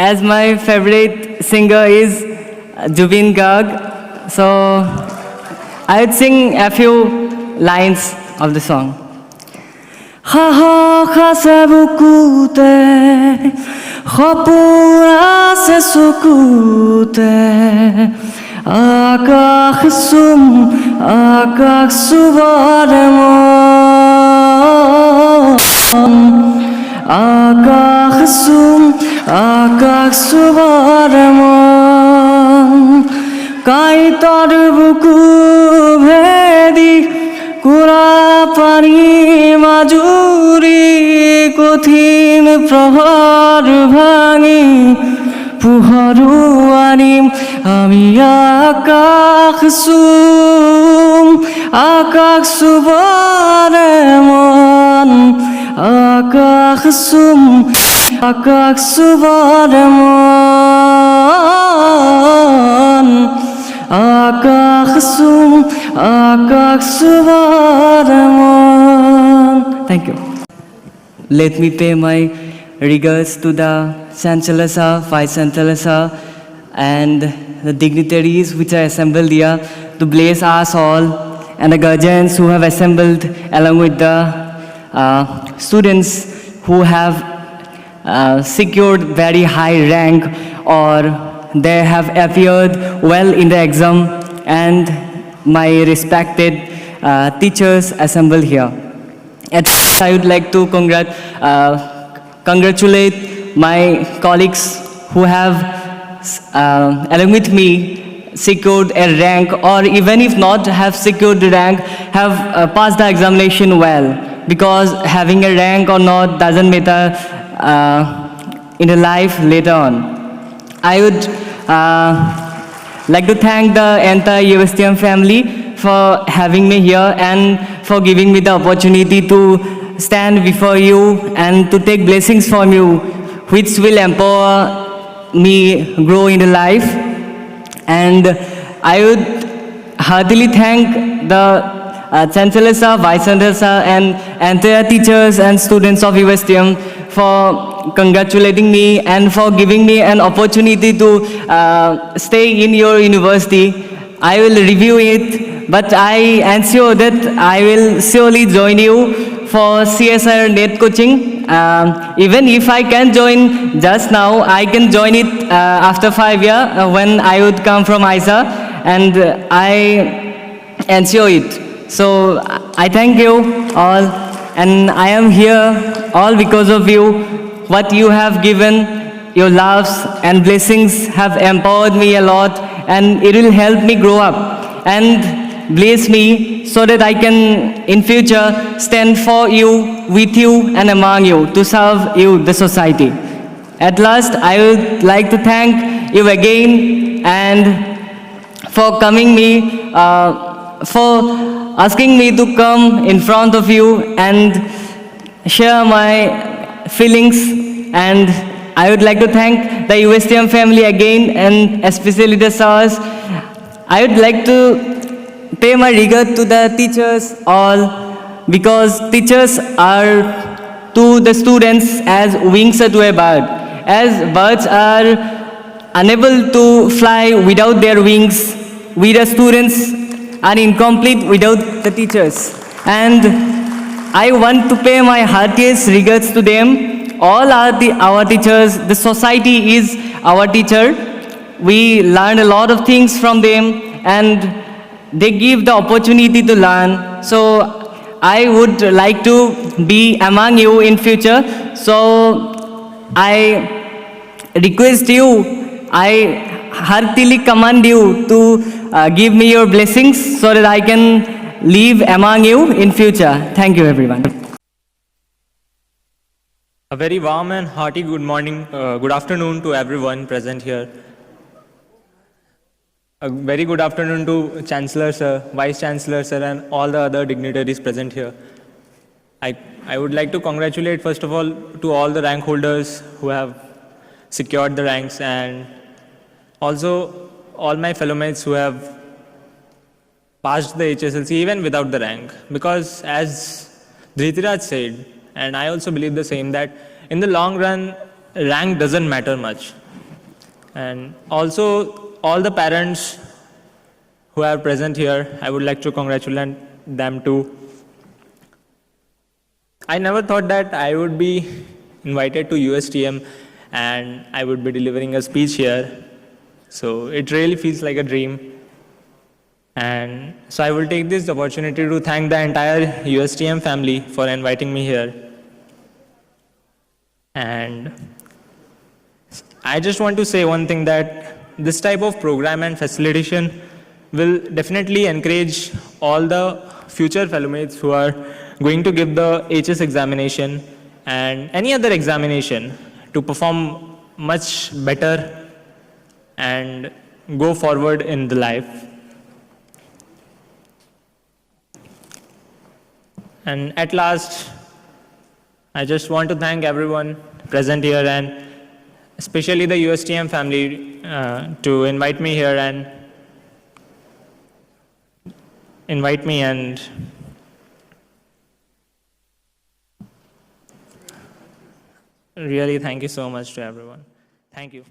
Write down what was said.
as my favorite singer is Jubin Garg, so I would sing a few lines of the song. Ha ha khasabukute khapura se sukute akakh subarmo akakh subarmo kai tor buku bhedi कुरा पानी মাজুরি কঠিন প্রহর ভাঙি পুহরু আনিম আমি আকাশ সুবরে মন আকাশ সুবরে মন Thank you. Let me pay my regards to the Chancellor Sir, Vice Chancellor Sir, and the dignitaries which are assembled here to bless us all, and the guardians who have assembled along with the students who have secured very high rank or they have appeared well in the exam, and my respected teachers assembled here. At first, I would like to congratulate my colleagues who have, along with me, secured a rank, or even if not have secured the rank, have passed the examination well. Because having a rank or not doesn't matter in the life later on. I would like to thank the entire USTM family for having me here and for giving me the opportunity to stand before you and to take blessings from you, which will empower me grow in the life. And I would heartily thank the Chancellor Sir, Vice Chancellor Sir, and entire teachers and students of USTM for congratulating me and for giving me an opportunity to stay in your university. I will review it, but I ensure that I will surely join you for CSR net coaching. Even if I can join just now, I can join it after 5 years when I would come from ISA, and I ensure it. So I thank you all, and I am here all because of you. What you have given, your loves and blessings have empowered me a lot, and it will help me grow up and bless me so that I can in future stand for you, with you and among you to serve you, the society. At last, I would like to thank you again and for coming me, for asking me to come in front of you and share my feelings. And I would like to thank the USTM family again, and especially the sirs. I would like to pay my regard to the teachers all, because teachers are to the students as wings are to a bird. As birds are unable to fly without their wings, we the students are incomplete without the teachers. And I want to pay my heartiest regards to them. All are our teachers. The society is our teacher. We learn a lot of things from them, and they give the opportunity to learn. So I would like to be among you in future. So I request you, I heartily command you to give me your blessings so that I can live among you in future. Thank you, everyone. A very warm and hearty good morning, good afternoon to everyone present here. A very good afternoon to Chancellor Sir, Vice Chancellor Sir, and all the other dignitaries present here. I would like to congratulate first of all to all the rank holders who have secured the ranks, and also all my fellow mates who have passed the HSLC even without the rank. Because as Dritiraj said, and I also believe the same, that in the long run, rank doesn't matter much. And also, all the parents who are present here, I would like to congratulate them too. I never thought that I would be invited to USTM and I would be delivering a speech here. So it really feels like a dream. And so I will take this opportunity to thank the entire USTM family for inviting me here. And I just want to say one thing, that this type of program and facilitation will definitely encourage all the future fellow mates who are going to give the HS examination and any other examination to perform much better and go forward in the life. And at last, I just want to thank everyone present here and especially the USTM family to invite me here and invite me, and really thank you so much to everyone. Thank you.